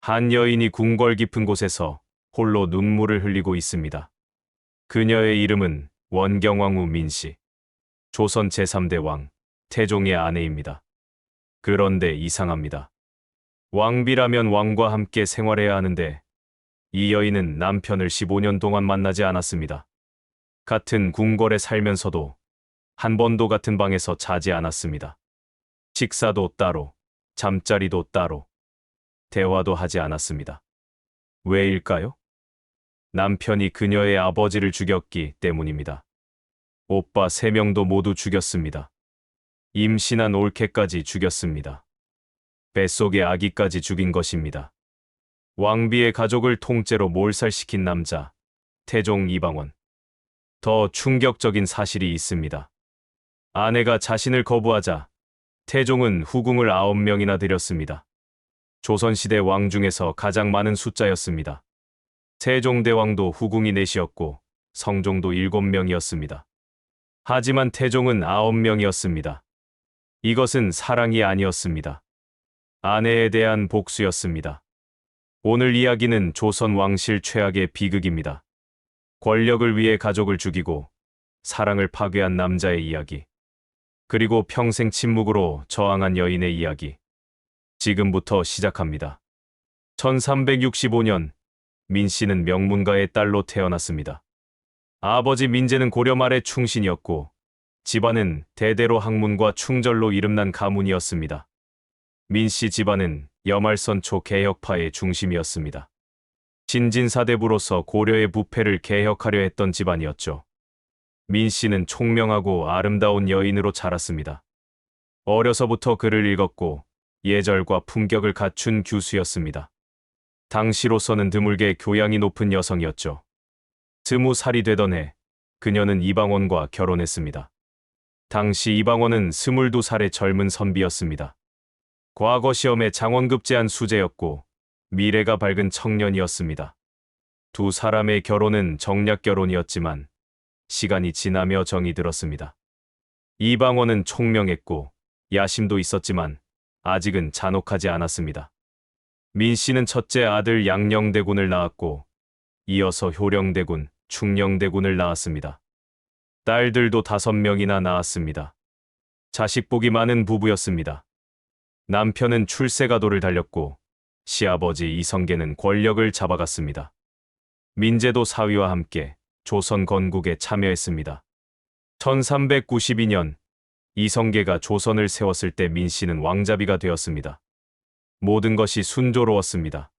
한 여인이 궁궐 깊은 곳에서 홀로 눈물을 흘리고 있습니다. 그녀의 이름은 원경왕후 민씨. 조선 제3대 왕, 태종의 아내입니다. 그런데 이상합니다. 왕비라면 왕과 함께 생활해야 하는데 이 여인은 남편을 15년 동안 만나지 않았습니다. 같은 궁궐에 살면서도 한 번도 같은 방에서 자지 않았습니다. 식사도 따로, 잠자리도 따로, 대화도 하지 않았습니다. 왜일까요? 남편이 그녀의 아버지를 죽였기 때문입니다. 오빠 3명도 모두 죽였습니다. 임신한 올케까지 죽였습니다. 뱃속의 아기까지 죽인 것입니다. 왕비의 가족을 통째로 몰살시킨 남자, 태종 이방원. 더 충격적인 사실이 있습니다. 아내가 자신을 거부하자 태종은 후궁을 9명이나 들였습니다. 조선시대 왕 중에서 가장 많은 숫자였습니다. 세종대왕도 후궁이 4이었고 성종도 7명이었습니다. 하지만 태종은 9명이었습니다. 이것은 사랑이 아니었습니다. 아내에 대한 복수였습니다. 오늘 이야기는 조선 왕실 최악의 비극입니다. 권력을 위해 가족을 죽이고 사랑을 파괴한 남자의 이야기. 그리고 평생 침묵으로 저항한 여인의 이야기. 지금부터 시작합니다. 1365년 민씨는 명문가의 딸로 태어났습니다. 아버지 민제는 고려 말의 충신이었고 집안은 대대로 학문과 충절로 이름난 가문이었습니다. 민씨 집안은 여말선초 개혁파의 중심이었습니다. 신진사대부로서 고려의 부패를 개혁하려 했던 집안이었죠. 민씨는 총명하고 아름다운 여인으로 자랐습니다. 어려서부터 글을 읽었고 예절과 품격을 갖춘 규수였습니다. 당시로서는 드물게 교양이 높은 여성이었죠. 20살이 되던 해 그녀는 이방원과 결혼했습니다. 당시 이방원은 22살의 젊은 선비였습니다. 과거 시험에 장원급제한 수재였고 미래가 밝은 청년이었습니다. 두 사람의 결혼은 정략 결혼이었지만 시간이 지나며 정이 들었습니다. 이방원은 총명했고 야심도 있었지만 아직은 잔혹하지 않았습니다. 민씨는 첫째 아들 양녕대군을 낳았고 이어서 효령대군, 충녕대군을 낳았습니다. 딸들도 5명이나 낳았습니다. 자식복이 많은 부부였습니다. 남편은 출세가도를 달렸고 시아버지 이성계는 권력을 잡아갔습니다. 민제도 사위와 함께 조선 건국에 참여했습니다. 1392년 이성계가 조선을 세웠을 때 민씨는 왕자비가 되었습니다. 모든 것이 순조로웠습니다.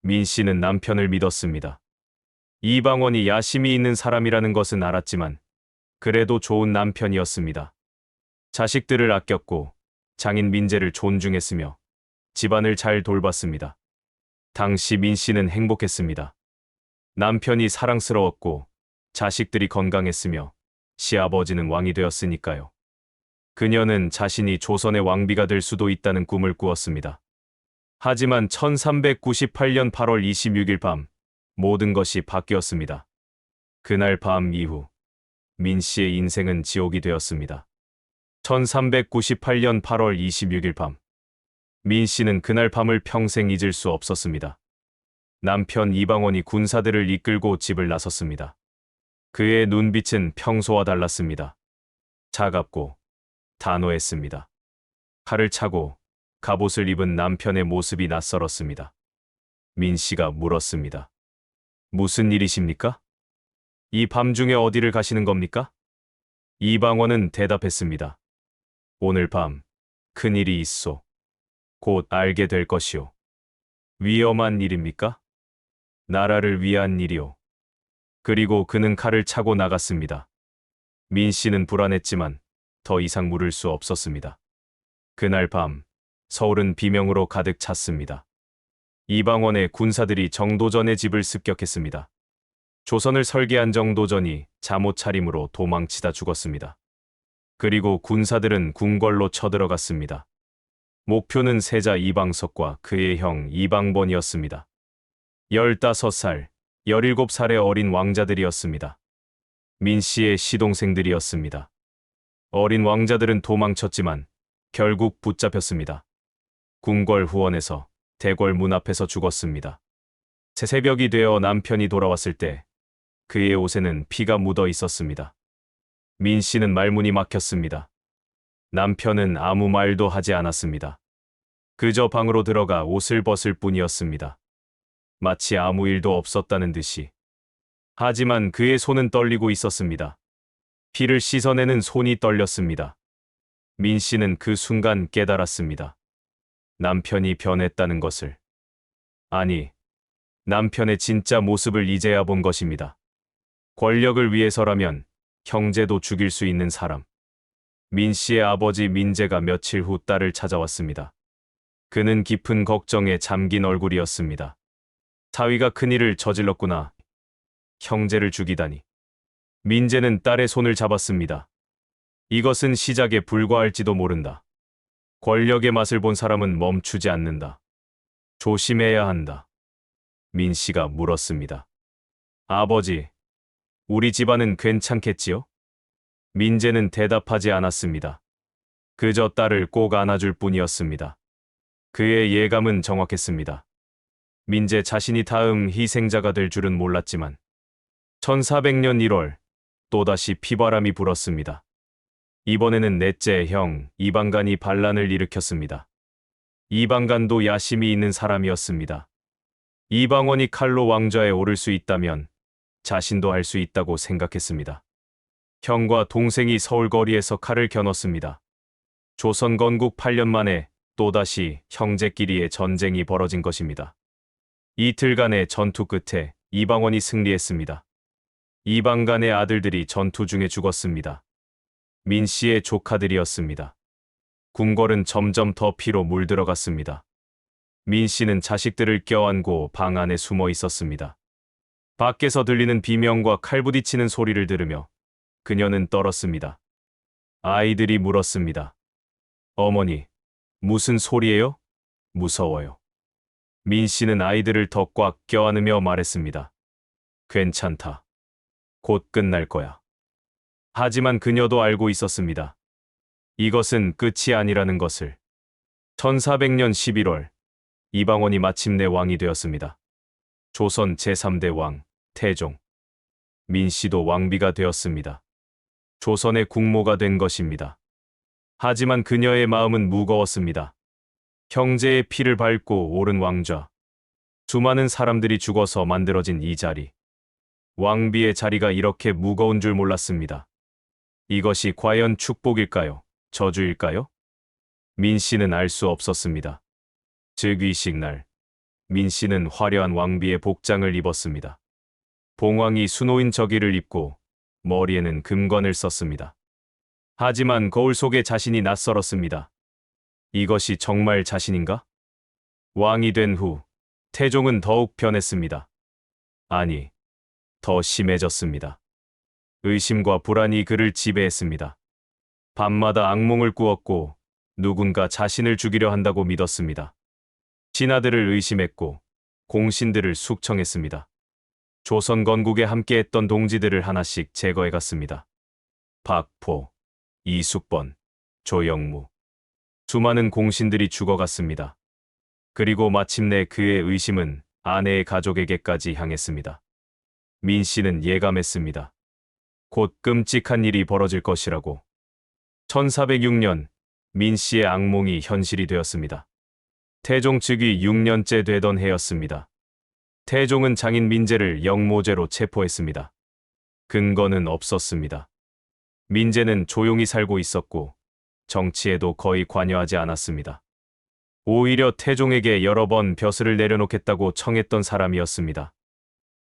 민씨는 남편을 믿었습니다. 이방원이 야심이 있는 사람이라는 것은 알았지만 그래도 좋은 남편이었습니다. 자식들을 아꼈고 장인 민제를 존중했으며 집안을 잘 돌봤습니다. 당시 민씨는 행복했습니다. 남편이 사랑스러웠고 자식들이 건강했으며 시아버지는 왕이 되었으니까요. 그녀는 자신이 조선의 왕비가 될 수도 있다는 꿈을 꾸었습니다. 하지만 1398년 8월 26일 밤 모든 것이 바뀌었습니다. 그날 밤 이후 민씨의 인생은 지옥이 되었습니다. 1398년 8월 26일 밤 민씨는 그날 밤을 평생 잊을 수 없었습니다. 남편 이방원이 군사들을 이끌고 집을 나섰습니다. 그의 눈빛은 평소와 달랐습니다. 차갑고 단호했습니다. 칼을 차고 갑옷을 입은 남편의 모습이 낯설었습니다. 민씨가 물었습니다. 무슨 일이십니까? 이 밤중에 어디를 가시는 겁니까? 이방원은 대답했습니다. 오늘 밤 큰일이 있소. 곧 알게 될 것이오. 위험한 일입니까? 나라를 위한 일이오. 그리고 그는 칼을 차고 나갔습니다. 민씨는 불안했지만 더 이상 물을 수 없었습니다. 그날 밤 서울은 비명으로 가득 찼습니다. 이방원의 군사들이 정도전의 집을 습격했습니다. 조선을 설계한 정도전이 잠옷 차림으로 도망치다 죽었습니다. 그리고 군사들은 궁궐로 쳐들어갔습니다. 목표는 세자 이방석과 그의 형 이방번이었습니다. 15살, 17살의 어린 왕자들이었습니다. 민씨의 시동생들이었습니다. 어린 왕자들은 도망쳤지만 결국 붙잡혔습니다. 궁궐 후원에서 대궐 문 앞에서 죽었습니다. 새벽이 되어 남편이 돌아왔을 때 그의 옷에는 피가 묻어 있었습니다. 민 씨는 말문이 막혔습니다. 남편은 아무 말도 하지 않았습니다. 그저 방으로 들어가 옷을 벗을 뿐이었습니다. 마치 아무 일도 없었다는 듯이. 하지만 그의 손은 떨리고 있었습니다. 피를 씻어내는 손이 떨렸습니다. 민 씨는 그 순간 깨달았습니다. 남편이 변했다는 것을. 아니, 남편의 진짜 모습을 이제야 본 것입니다. 권력을 위해서라면 형제도 죽일 수 있는 사람. 민 씨의 아버지 민재가 며칠 후 딸을 찾아왔습니다. 그는 깊은 걱정에 잠긴 얼굴이었습니다. 사위가 큰일을 저질렀구나. 형제를 죽이다니. 민재는 딸의 손을 잡았습니다. 이것은 시작에 불과할지도 모른다. 권력의 맛을 본 사람은 멈추지 않는다. 조심해야 한다. 민 씨가 물었습니다. 아버지, 우리 집안은 괜찮겠지요? 민재는 대답하지 않았습니다. 그저 딸을 꼭 안아줄 뿐이었습니다. 그의 예감은 정확했습니다. 민재 자신이 다음 희생자가 될 줄은 몰랐지만 1400년 1월 또다시 피바람이 불었습니다. 이번에는 넷째 형 이방간이 반란을 일으켰습니다. 이방간도 야심이 있는 사람이었습니다. 이방원이 칼로 왕좌에 오를 수 있다면 자신도 할 수 있다고 생각했습니다. 형과 동생이 서울거리에서 칼을 겨눴습니다. 조선 건국 8년 만에 또다시 형제끼리의 전쟁이 벌어진 것입니다. 이틀간의 전투 끝에 이방원이 승리했습니다. 이방간의 아들들이 전투 중에 죽었습니다. 민 씨의 조카들이었습니다. 궁궐은 점점 더 피로 물들어갔습니다. 민 씨는 자식들을 껴안고 방 안에 숨어 있었습니다. 밖에서 들리는 비명과 칼부딪히는 소리를 들으며 그녀는 떨었습니다. 아이들이 물었습니다. 어머니, 무슨 소리예요? 무서워요. 민 씨는 아이들을 더 꽉 껴안으며 말했습니다. 괜찮다. 곧 끝날 거야. 하지만 그녀도 알고 있었습니다. 이것은 끝이 아니라는 것을. 1400년 11월, 이방원이 마침내 왕이 되었습니다. 조선 제3대 왕, 태종. 민 씨도 왕비가 되었습니다. 조선의 국모가 된 것입니다. 하지만 그녀의 마음은 무거웠습니다. 형제의 피를 밟고 오른 왕좌. 수많은 사람들이 죽어서 만들어진 이 자리. 왕비의 자리가 이렇게 무거운 줄 몰랐습니다. 이것이 과연 축복일까요? 저주일까요? 민 씨는 알 수 없었습니다. 즉위식 날, 민 씨는 화려한 왕비의 복장을 입었습니다. 봉황이 수노인 저기를 입고 머리에는 금관을 썼습니다. 하지만 거울 속에 자신이 낯설었습니다. 이것이 정말 자신인가? 왕이 된 후 태종은 더욱 변했습니다. 아니, 더 심해졌습니다. 의심과 불안이 그를 지배했습니다. 밤마다 악몽을 꾸었고 누군가 자신을 죽이려 한다고 믿었습니다. 신하들을 의심했고 공신들을 숙청했습니다. 조선 건국에 함께했던 동지들을 하나씩 제거해갔습니다. 박포, 이숙번, 조영무. 수많은 공신들이 죽어갔습니다. 그리고 마침내 그의 의심은 아내의 가족에게까지 향했습니다. 민 씨는 예감했습니다. 곧 끔찍한 일이 벌어질 것이라고. 1406년, 민 씨의 악몽이 현실이 되었습니다. 태종 즉위 6년째 되던 해였습니다. 태종은 장인 민재를 영모죄로 체포했습니다. 근거는 없었습니다. 민재는 조용히 살고 있었고 정치에도 거의 관여하지 않았습니다. 오히려 태종에게 여러 번 벼슬을 내려놓겠다고 청했던 사람이었습니다.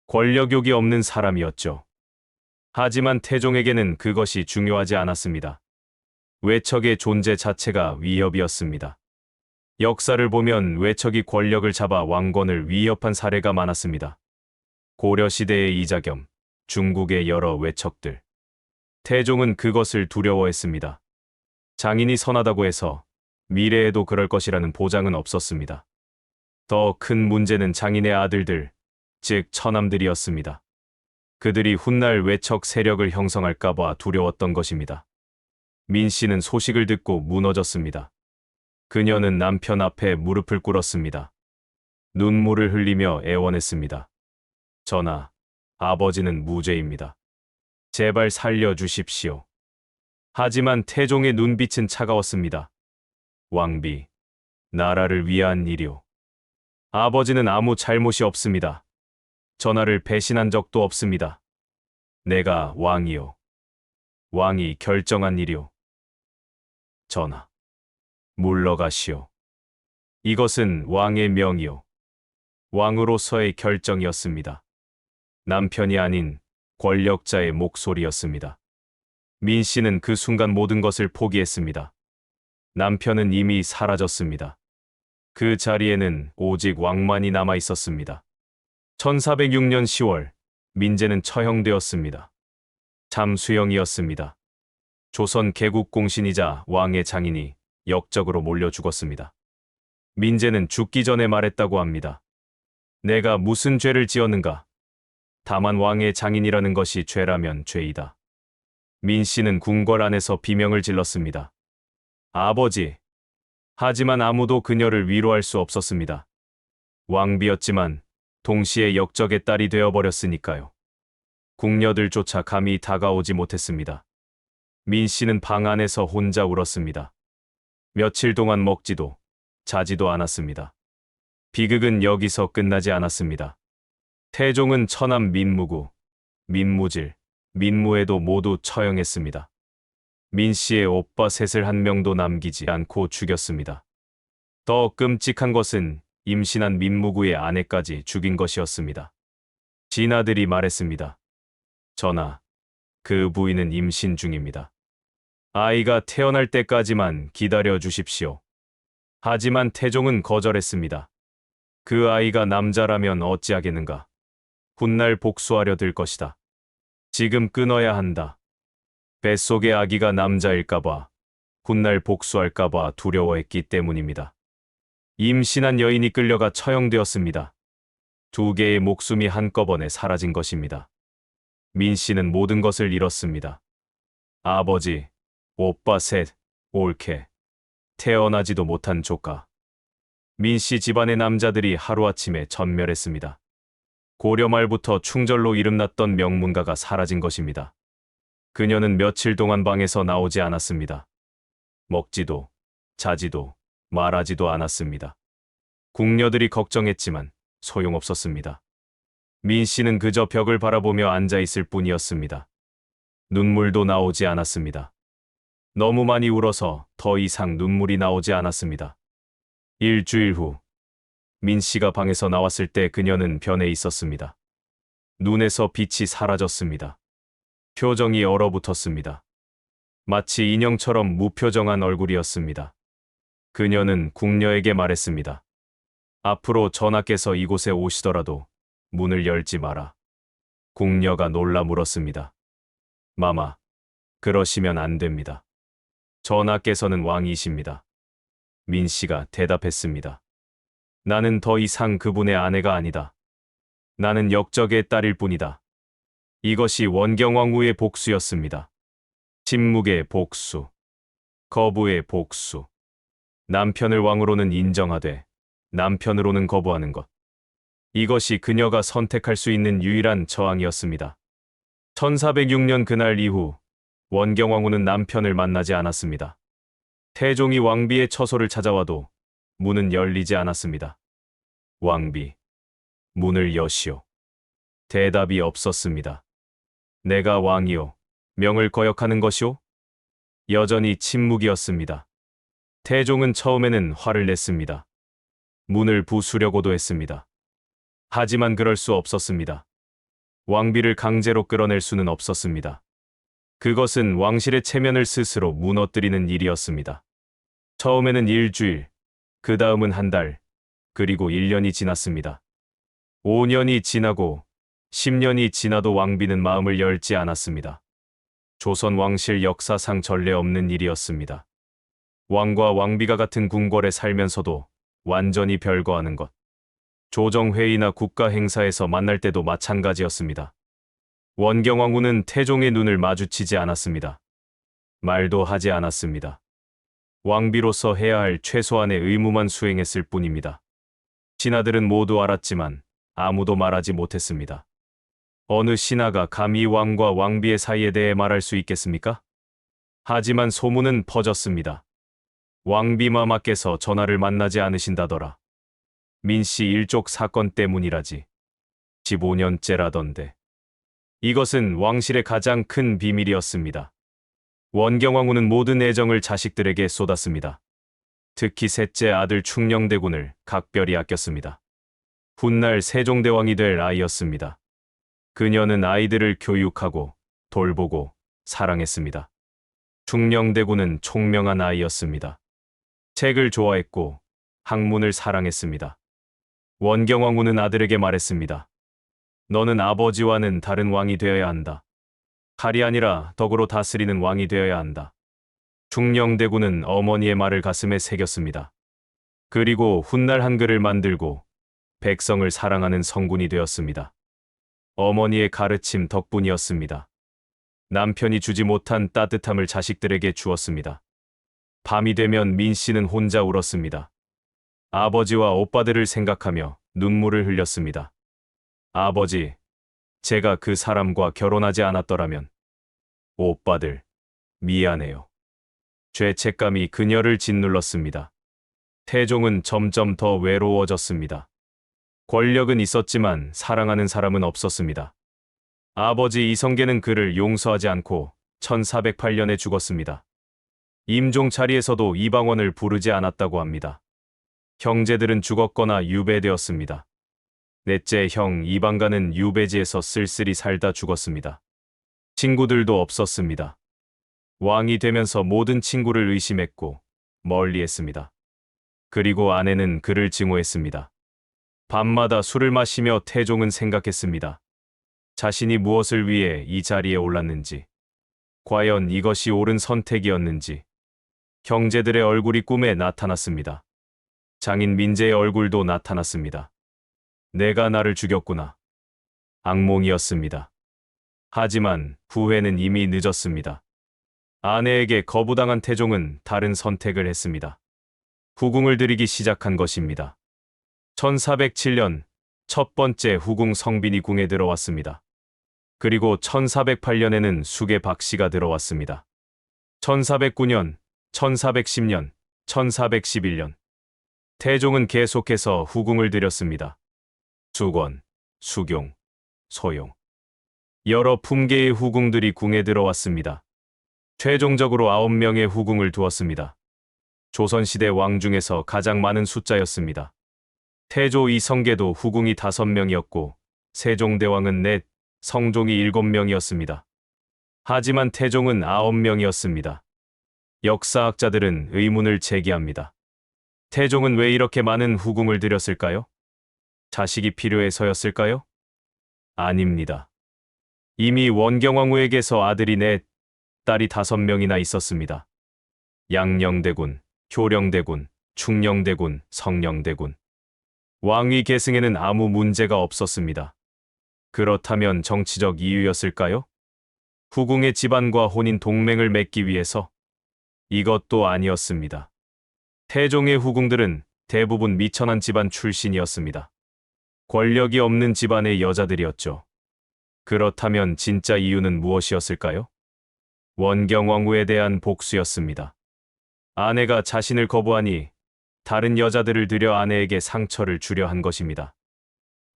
권력욕이 없는 사람이었죠. 하지만 태종에게는 그것이 중요하지 않았습니다. 외척의 존재 자체가 위협이었습니다. 역사를 보면 외척이 권력을 잡아 왕권을 위협한 사례가 많았습니다. 고려시대의 이자겸, 중국의 여러 외척들. 태종은 그것을 두려워했습니다. 장인이 선하다고 해서 미래에도 그럴 것이라는 보장은 없었습니다. 더 큰 문제는 장인의 아들들, 즉 처남들이었습니다. 그들이 훗날 외척 세력을 형성할까봐 두려웠던 것입니다. 민 씨는 소식을 듣고 무너졌습니다. 그녀는 남편 앞에 무릎을 꿇었습니다. 눈물을 흘리며 애원했습니다. 전하, 아버지는 무죄입니다. 제발 살려주십시오. 하지만 태종의 눈빛은 차가웠습니다. 왕비, 나라를 위한 일이오. 아버지는 아무 잘못이 없습니다. 전하를 배신한 적도 없습니다. 내가 왕이요. 왕이 결정한 일이오. 전하, 물러가시오. 이것은 왕의 명이요. 왕으로서의 결정이었습니다. 남편이 아닌 권력자의 목소리였습니다. 민 씨는 그 순간 모든 것을 포기했습니다. 남편은 이미 사라졌습니다. 그 자리에는 오직 왕만이 남아 있었습니다. 1406년 10월, 민재는 처형되었습니다. 잠수형이었습니다. 조선 개국공신이자 왕의 장인이 역적으로 몰려 죽었습니다. 민재는 죽기 전에 말했다고 합니다. 내가 무슨 죄를 지었는가? 다만 왕의 장인이라는 것이 죄라면 죄이다. 민 씨는 궁궐 안에서 비명을 질렀습니다. 아버지! 하지만 아무도 그녀를 위로할 수 없었습니다. 왕비였지만 동시에 역적의 딸이 되어버렸으니까요. 궁녀들조차 감히 다가오지 못했습니다. 민 씨는 방 안에서 혼자 울었습니다. 며칠 동안 먹지도 자지도 않았습니다. 비극은 여기서 끝나지 않았습니다. 태종은 처남 민무구, 민무질, 민무에도 모두 처형했습니다. 민 씨의 오빠 셋을 한 명도 남기지 않고 죽였습니다. 더 끔찍한 것은 임신한 민무구의 아내까지 죽인 것이었습니다. 진아들이 말했습니다. 전하, 그 부인은 임신 중입니다. 아이가 태어날 때까지만 기다려 주십시오. 하지만 태종은 거절했습니다. 그 아이가 남자라면 어찌하겠는가. 훗날 복수하려 들 것이다. 지금 끊어야 한다. 뱃속의 아기가 남자일까봐, 훗날 복수할까봐 두려워했기 때문입니다. 임신한 여인이 끌려가 처형되었습니다. 두 개의 목숨이 한꺼번에 사라진 것입니다. 민 씨는 모든 것을 잃었습니다. 아버지, 오빠 셋, 옳게, 태어나지도 못한 조카. 민 씨 집안의 남자들이 하루아침에 전멸했습니다. 고려 말부터 충절로 이름났던 명문가가 사라진 것입니다. 그녀는 며칠 동안 방에서 나오지 않았습니다. 먹지도, 자지도, 말하지도 않았습니다. 궁녀들이 걱정했지만 소용없었습니다. 민 씨는 그저 벽을 바라보며 앉아 있을 뿐이었습니다. 눈물도 나오지 않았습니다. 너무 많이 울어서 더 이상 눈물이 나오지 않았습니다. 일주일 후, 민 씨가 방에서 나왔을 때 그녀는 변해 있었습니다. 눈에서 빛이 사라졌습니다. 표정이 얼어붙었습니다. 마치 인형처럼 무표정한 얼굴이었습니다. 그녀는 궁녀에게 말했습니다. 앞으로 전하께서 이곳에 오시더라도 문을 열지 마라. 궁녀가 놀라 물었습니다. 마마, 그러시면 안 됩니다. 전하께서는 왕이십니다. 민 씨가 대답했습니다. 나는 더 이상 그분의 아내가 아니다. 나는 역적의 딸일 뿐이다. 이것이 원경왕후의 복수였습니다. 침묵의 복수, 거부의 복수. 남편을 왕으로는 인정하되 남편으로는 거부하는 것. 이것이 그녀가 선택할 수 있는 유일한 저항이었습니다. 1406년 그날 이후 원경왕후는 남편을 만나지 않았습니다. 태종이 왕비의 처소를 찾아와도 문은 열리지 않았습니다. 왕비, 문을 여시오. 대답이 없었습니다. 내가 왕이요, 명을 거역하는 것이오? 여전히 침묵이었습니다. 태종은 처음에는 화를 냈습니다. 문을 부수려고도 했습니다. 하지만 그럴 수 없었습니다. 왕비를 강제로 끌어낼 수는 없었습니다. 그것은 왕실의 체면을 스스로 무너뜨리는 일이었습니다. 처음에는 일주일, 그 다음은 한 달, 그리고 1년이 지났습니다. 5년이 지나고 10년이 지나도 왕비는 마음을 열지 않았습니다. 조선 왕실 역사상 전례 없는 일이었습니다. 왕과 왕비가 같은 궁궐에 살면서도 완전히 별거하는 것. 조정회의나 국가 행사에서 만날 때도 마찬가지였습니다. 원경왕후는 태종의 눈을 마주치지 않았습니다. 말도 하지 않았습니다. 왕비로서 해야 할 최소한의 의무만 수행했을 뿐입니다. 신하들은 모두 알았지만 아무도 말하지 못했습니다. 어느 신하가 감히 왕과 왕비의 사이에 대해 말할 수 있겠습니까? 하지만 소문은 퍼졌습니다. 왕비 마마께서 전하를 만나지 않으신다더라. 민씨 일족 사건 때문이라지. 15년째라던데. 이것은 왕실의 가장 큰 비밀이었습니다. 원경왕후는 모든 애정을 자식들에게 쏟았습니다. 특히 셋째 아들 충녕대군을 각별히 아꼈습니다. 훗날 세종대왕이 될 아이였습니다. 그녀는 아이들을 교육하고 돌보고 사랑했습니다. 충녕대군은 총명한 아이였습니다. 책을 좋아했고 학문을 사랑했습니다. 원경왕후는 아들에게 말했습니다. 너는 아버지와는 다른 왕이 되어야 한다. 칼이 아니라 덕으로 다스리는 왕이 되어야 한다. 충녕대군은 어머니의 말을 가슴에 새겼습니다. 그리고 훗날 한글을 만들고 백성을 사랑하는 성군이 되었습니다. 어머니의 가르침 덕분이었습니다. 남편이 주지 못한 따뜻함을 자식들에게 주었습니다. 밤이 되면 민씨는 혼자 울었습니다. 아버지와 오빠들을 생각하며 눈물을 흘렸습니다. 아버지, 제가 그 사람과 결혼하지 않았더라면. 오빠들, 미안해요. 죄책감이 그녀를 짓눌렀습니다. 태종은 점점 더 외로워졌습니다. 권력은 있었지만 사랑하는 사람은 없었습니다. 아버지 이성계는 그를 용서하지 않고 1408년에 죽었습니다. 임종차리에서도 이방원을 부르지 않았다고 합니다. 형제들은 죽었거나 유배되었습니다. 넷째 형 이방가는 유배지에서 쓸쓸히 살다 죽었습니다. 친구들도 없었습니다. 왕이 되면서 모든 친구를 의심했고 멀리했습니다. 그리고 아내는 그를 증오했습니다. 밤마다 술을 마시며 태종은 생각했습니다. 자신이 무엇을 위해 이 자리에 올랐는지, 과연 이것이 옳은 선택이었는지. 형제들의 얼굴이 꿈에 나타났습니다. 장인 민재의 얼굴도 나타났습니다. 내가 나를 죽였구나. 악몽이었습니다. 하지만 후회는 이미 늦었습니다. 아내에게 거부당한 태종은 다른 선택을 했습니다. 후궁을 들이기 시작한 것입니다. 1407년 첫 번째 후궁 성빈이 궁에 들어왔습니다. 그리고 1408년에는 숙의 박씨가 들어왔습니다. 1409년, 1410년, 1411년. 태종은 계속해서 후궁을 들였습니다. 수건, 수경, 소용. 여러 품계의 후궁들이 궁에 들어왔습니다. 최종적으로 9명의 후궁을 두었습니다. 조선시대 왕 중에서 가장 많은 숫자였습니다. 태조 이성계도 후궁이 5명이었고 세종대왕은 4, 성종이 7명이었습니다. 하지만 태종은 9명이었습니다. 역사학자들은 의문을 제기합니다. 태종은 왜 이렇게 많은 후궁을 들였을까요? 자식이 필요해서였을까요? 아닙니다. 이미 원경왕후에게서 아들이 4, 딸이 5명이나 있었습니다. 양녕대군, 효령대군, 충녕대군, 성녕대군. 왕위 계승에는 아무 문제가 없었습니다. 그렇다면 정치적 이유였을까요? 후궁의 집안과 혼인 동맹을 맺기 위해서? 이것도 아니었습니다. 태종의 후궁들은 대부분 미천한 집안 출신이었습니다. 권력이 없는 집안의 여자들이었죠. 그렇다면 진짜 이유는 무엇이었을까요? 원경왕후에 대한 복수였습니다. 아내가 자신을 거부하니 다른 여자들을 들여 아내에게 상처를 주려 한 것입니다.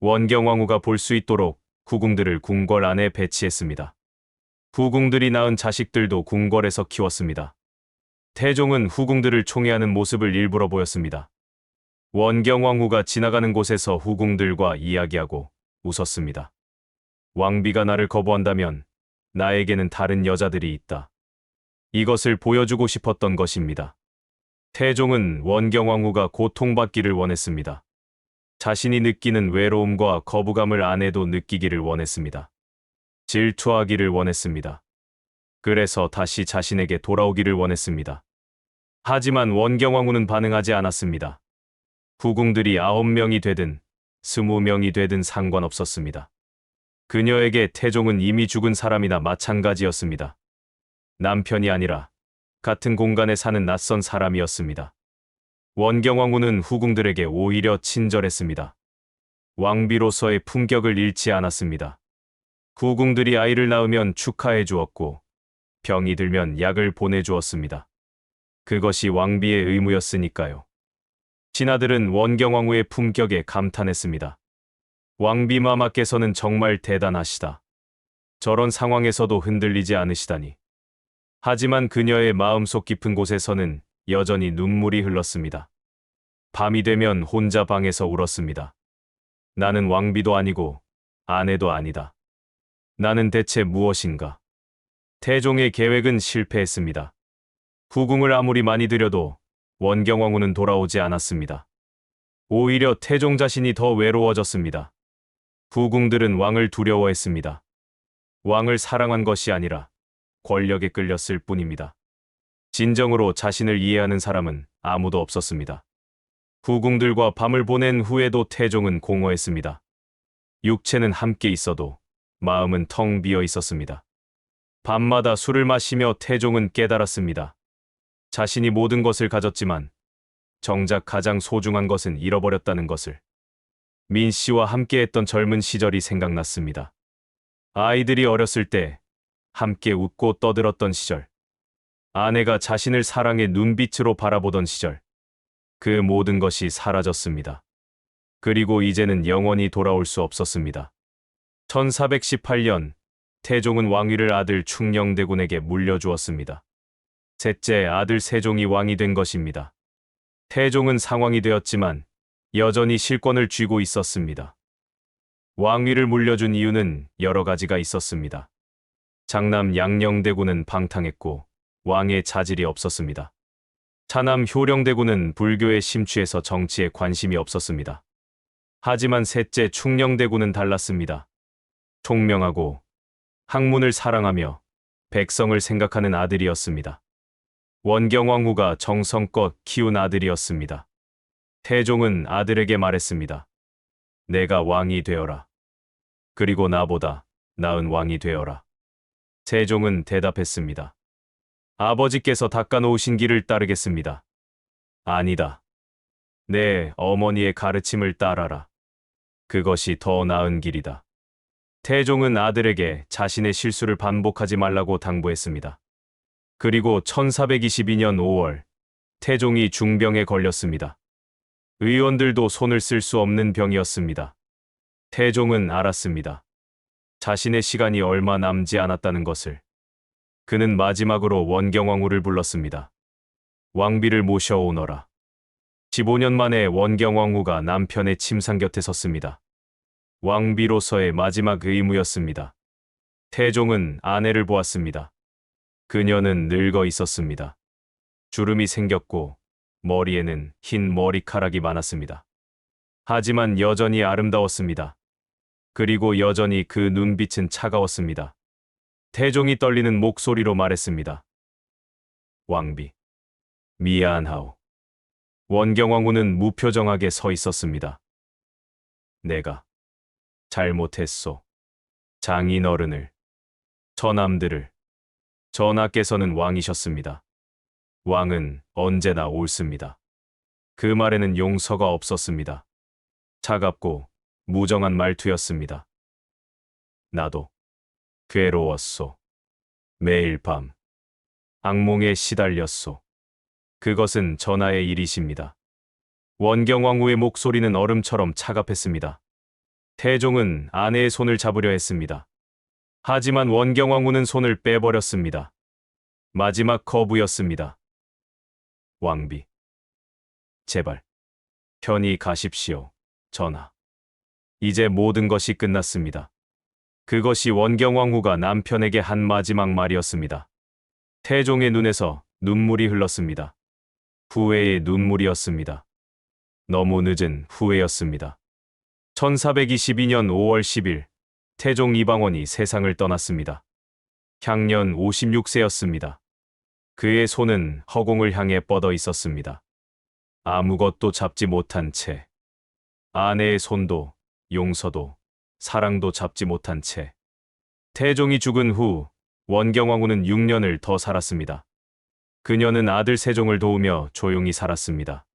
원경왕후가 볼 수 있도록 후궁들을 궁궐 안에 배치했습니다. 후궁들이 낳은 자식들도 궁궐에서 키웠습니다. 태종은 후궁들을 총애하는 모습을 일부러 보였습니다. 원경왕후가 지나가는 곳에서 후궁들과 이야기하고 웃었습니다. 왕비가 나를 거부한다면 나에게는 다른 여자들이 있다. 이것을 보여주고 싶었던 것입니다. 태종은 원경왕후가 고통받기를 원했습니다. 자신이 느끼는 외로움과 거부감을 아내도 느끼기를 원했습니다. 질투하기를 원했습니다. 그래서 다시 자신에게 돌아오기를 원했습니다. 하지만 원경왕후는 반응하지 않았습니다. 후궁들이 9명이 되든 20명이 되든 상관없었습니다. 그녀에게 태종은 이미 죽은 사람이나 마찬가지였습니다. 남편이 아니라 같은 공간에 사는 낯선 사람이었습니다. 원경왕후는 후궁들에게 오히려 친절했습니다. 왕비로서의 품격을 잃지 않았습니다. 후궁들이 아이를 낳으면 축하해 주었고 병이 들면 약을 보내주었습니다. 그것이 왕비의 의무였으니까요. 신하들은 원경왕후의 품격에 감탄했습니다. 왕비 마마께서는 정말 대단하시다. 저런 상황에서도 흔들리지 않으시다니. 하지만 그녀의 마음속 깊은 곳에서는 여전히 눈물이 흘렀습니다. 밤이 되면 혼자 방에서 울었습니다. 나는 왕비도 아니고 아내도 아니다. 나는 대체 무엇인가? 태종의 계획은 실패했습니다. 후궁을 아무리 많이 들여도 원경왕후는 돌아오지 않았습니다. 오히려 태종 자신이 더 외로워졌습니다. 후궁들은 왕을 두려워했습니다. 왕을 사랑한 것이 아니라 권력에 끌렸을 뿐입니다. 진정으로 자신을 이해하는 사람은 아무도 없었습니다. 후궁들과 밤을 보낸 후에도 태종은 공허했습니다. 육체는 함께 있어도 마음은 텅 비어 있었습니다. 밤마다 술을 마시며 태종은 깨달았습니다. 자신이 모든 것을 가졌지만 정작 가장 소중한 것은 잃어버렸다는 것을. 민 씨와 함께했던 젊은 시절이 생각났습니다. 아이들이 어렸을 때 함께 웃고 떠들었던 시절. 아내가 자신을 사랑의 눈빛으로 바라보던 시절. 그 모든 것이 사라졌습니다. 그리고 이제는 영원히 돌아올 수 없었습니다. 1418년 태종은 왕위를 아들 충녕대군에게 물려주었습니다. 셋째 아들 세종이 왕이 된 것입니다. 태종은 상왕이 되었지만 여전히 실권을 쥐고 있었습니다. 왕위를 물려준 이유는 여러 가지가 있었습니다. 장남 양녕대군은 방탕했고 왕의 자질이 없었습니다. 차남 효령대군은 불교에 심취해서 정치에 관심이 없었습니다. 하지만 셋째 충녕대군은 달랐습니다. 총명하고 학문을 사랑하며 백성을 생각하는 아들이었습니다. 원경왕후가 정성껏 키운 아들이었습니다. 태종은 아들에게 말했습니다. 내가 왕이 되어라. 그리고 나보다 나은 왕이 되어라. 세종은 대답했습니다. 아버지께서 닦아놓으신 길을 따르겠습니다. 아니다. 내 어머니의 가르침을 따라라. 그것이 더 나은 길이다. 태종은 아들에게 자신의 실수를 반복하지 말라고 당부했습니다. 그리고 1422년 5월, 태종이 중병에 걸렸습니다. 의원들도 손을 쓸 수 없는 병이었습니다. 태종은 알았습니다. 자신의 시간이 얼마 남지 않았다는 것을. 그는 마지막으로 원경왕후를 불렀습니다. 왕비를 모셔오너라. 15년 만에 원경왕후가 남편의 침상 곁에 섰습니다. 왕비로서의 마지막 의무였습니다. 태종은 아내를 보았습니다. 그녀는 늙어 있었습니다. 주름이 생겼고 머리에는 흰 머리카락이 많았습니다. 하지만 여전히 아름다웠습니다. 그리고 여전히 그 눈빛은 차가웠습니다. 태종이 떨리는 목소리로 말했습니다. 왕비, 미안하오. 원경왕후는 무표정하게 서 있었습니다. 내가 잘못했소. 장인어른을, 처남들을. 전하께서는 왕이셨습니다. 왕은 언제나 옳습니다. 그 말에는 용서가 없었습니다. 차갑고 무정한 말투였습니다. 나도 괴로웠소. 매일 밤 악몽에 시달렸소. 그것은 전하의 일이십니다. 원경왕후의 목소리는 얼음처럼 차갑했습니다. 태종은 아내의 손을 잡으려 했습니다. 하지만 원경왕후는 손을 빼버렸습니다. 마지막 거부였습니다. 왕비, 제발 편히 가십시오, 전하. 이제 모든 것이 끝났습니다. 그것이 원경왕후가 남편에게 한 마지막 말이었습니다. 태종의 눈에서 눈물이 흘렀습니다. 후회의 눈물이었습니다. 너무 늦은 후회였습니다. 1422년 5월 10일, 태종 이방원이 세상을 떠났습니다. 향년 56세였습니다. 그의 손은 허공을 향해 뻗어 있었습니다. 아무것도 잡지 못한 채. 아내의 손도, 용서도, 사랑도 잡지 못한 채. 태종이 죽은 후 원경왕후는 6년을 더 살았습니다. 그녀는 아들 세종을 도우며 조용히 살았습니다.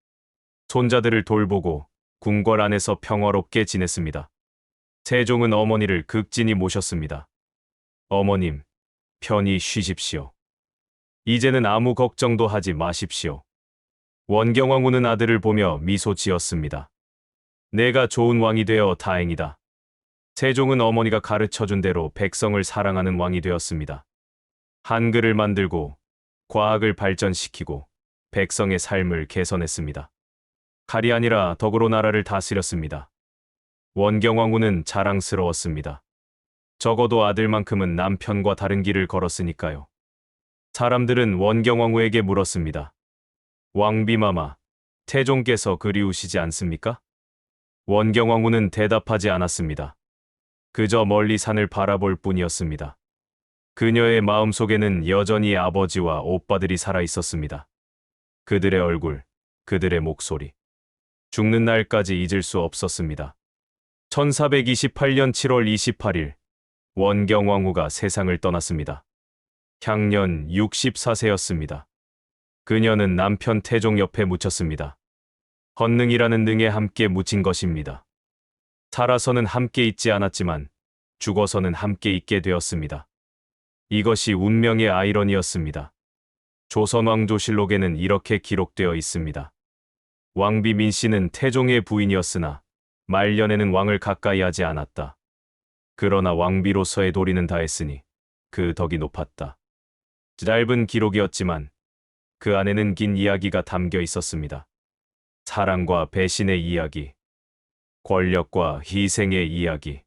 손자들을 돌보고 궁궐 안에서 평화롭게 지냈습니다. 세종은 어머니를 극진히 모셨습니다. 어머님, 편히 쉬십시오. 이제는 아무 걱정도 하지 마십시오. 원경왕후는 아들을 보며 미소 지었습니다. 내가 좋은 왕이 되어 다행이다. 세종은 어머니가 가르쳐준 대로 백성을 사랑하는 왕이 되었습니다. 한글을 만들고 과학을 발전시키고 백성의 삶을 개선했습니다. 칼이 아니라 덕으로 나라를 다스렸습니다. 원경왕후는 자랑스러웠습니다. 적어도 아들만큼은 남편과 다른 길을 걸었으니까요. 사람들은 원경왕후에게 물었습니다. 왕비마마, 태종께서 그리우시지 않습니까? 원경왕후는 대답하지 않았습니다. 그저 멀리 산을 바라볼 뿐이었습니다. 그녀의 마음속에는 여전히 아버지와 오빠들이 살아 있었습니다. 그들의 얼굴, 그들의 목소리. 죽는 날까지 잊을 수 없었습니다. 1428년 7월 28일, 원경왕후가 세상을 떠났습니다. 향년 64세였습니다. 그녀는 남편 태종 옆에 묻혔습니다. 헌능이라는 능에 함께 묻힌 것입니다. 살아서는 함께 있지 않았지만 죽어서는 함께 있게 되었습니다. 이것이 운명의 아이러니였습니다. 조선왕조실록에는 이렇게 기록되어 있습니다. 왕비 민씨는 태종의 부인이었으나 말년에는 왕을 가까이 하지 않았다. 그러나 왕비로서의 도리는 다했으니 그 덕이 높았다. 짧은 기록이었지만 그 안에는 긴 이야기가 담겨 있었습니다. 사랑과 배신의 이야기, 권력과 희생의 이야기,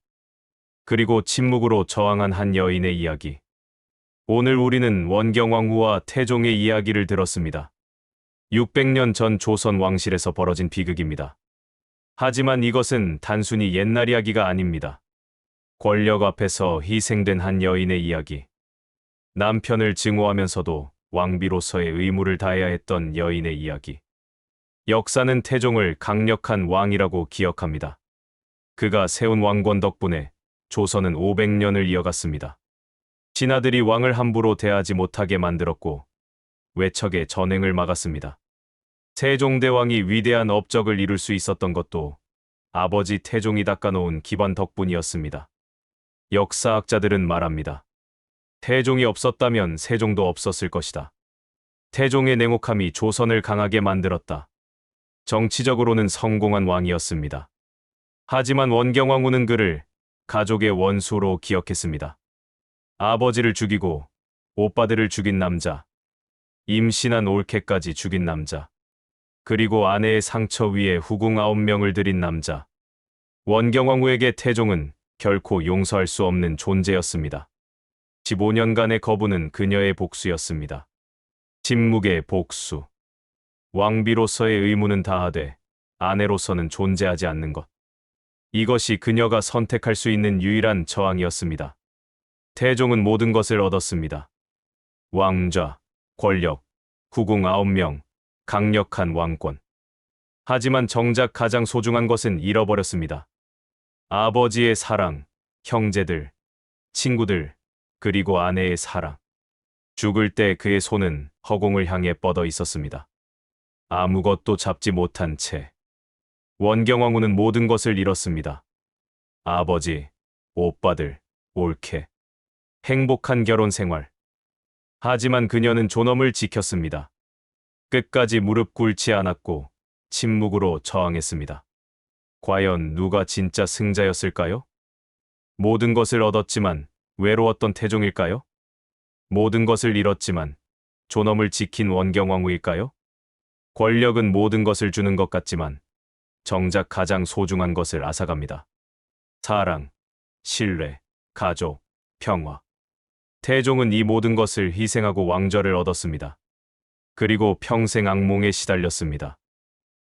그리고 침묵으로 저항한 한 여인의 이야기. 오늘 우리는 원경왕후와 태종의 이야기를 들었습니다. 600년 전 조선 왕실에서 벌어진 비극입니다. 하지만 이것은 단순히 옛날 이야기가 아닙니다. 권력 앞에서 희생된 한 여인의 이야기. 남편을 증오하면서도 왕비로서의 의무를 다해야 했던 여인의 이야기. 역사는 태종을 강력한 왕이라고 기억합니다. 그가 세운 왕권 덕분에 조선은 500년을 이어갔습니다. 신하들이 왕을 함부로 대하지 못하게 만들었고 외척의 전횡을 막았습니다. 세종대왕이 위대한 업적을 이룰 수 있었던 것도 아버지 태종이 닦아놓은 기반 덕분이었습니다. 역사학자들은 말합니다. 태종이 없었다면 세종도 없었을 것이다. 태종의 냉혹함이 조선을 강하게 만들었다. 정치적으로는 성공한 왕이었습니다. 하지만 원경왕후는 그를 가족의 원수로 기억했습니다. 아버지를 죽이고 오빠들을 죽인 남자, 임신한 올케까지 죽인 남자, 그리고 아내의 상처 위에 후궁 9명을 들인 남자. 원경왕후에게 태종은 결코 용서할 수 없는 존재였습니다. 15년간의 거부는 그녀의 복수였습니다. 침묵의 복수. 왕비로서의 의무는 다하되 아내로서는 존재하지 않는 것. 이것이 그녀가 선택할 수 있는 유일한 저항이었습니다. 태종은 모든 것을 얻었습니다. 왕좌, 권력, 후궁 9명, 강력한 왕권. 하지만 정작 가장 소중한 것은 잃어버렸습니다. 아버지의 사랑, 형제들, 친구들, 그리고 아내의 사랑. 죽을 때 그의 손은 허공을 향해 뻗어 있었습니다. 아무것도 잡지 못한 채. 원경왕후는 모든 것을 잃었습니다. 아버지, 오빠들, 올케. 행복한 결혼 생활. 하지만 그녀는 존엄을 지켰습니다. 끝까지 무릎 꿇지 않았고 침묵으로 저항했습니다. 과연 누가 진짜 승자였을까요? 모든 것을 얻었지만 외로웠던 태종일까요? 모든 것을 잃었지만 존엄을 지킨 원경왕후일까요? 권력은 모든 것을 주는 것 같지만 정작 가장 소중한 것을 앗아갑니다. 사랑, 신뢰, 가족, 평화. 태종은 이 모든 것을 희생하고 왕좌를 얻었습니다. 그리고 평생 악몽에 시달렸습니다.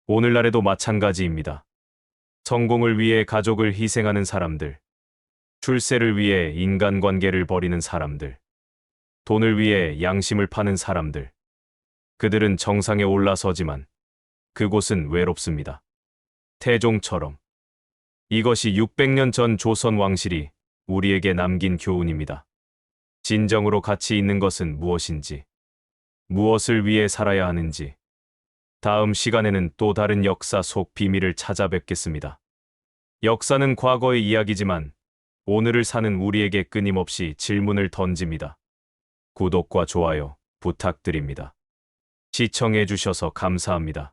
오늘날에도 마찬가지입니다. 성공을 위해 가족을 희생하는 사람들, 출세를 위해 인간관계를 버리는 사람들, 돈을 위해 양심을 파는 사람들. 그들은 정상에 올라서지만 그곳은 외롭습니다. 태종처럼. 이것이 600년 전 조선 왕실이 우리에게 남긴 교훈입니다. 진정으로 가치 있는 것은 무엇인지, 무엇을 위해 살아야 하는지, 다음 시간에는 또 다른 역사 속 비밀을 찾아뵙겠습니다. 역사는 과거의 이야기지만 오늘을 사는 우리에게 끊임없이 질문을 던집니다. 구독과 좋아요 부탁드립니다. 시청해 주셔서 감사합니다.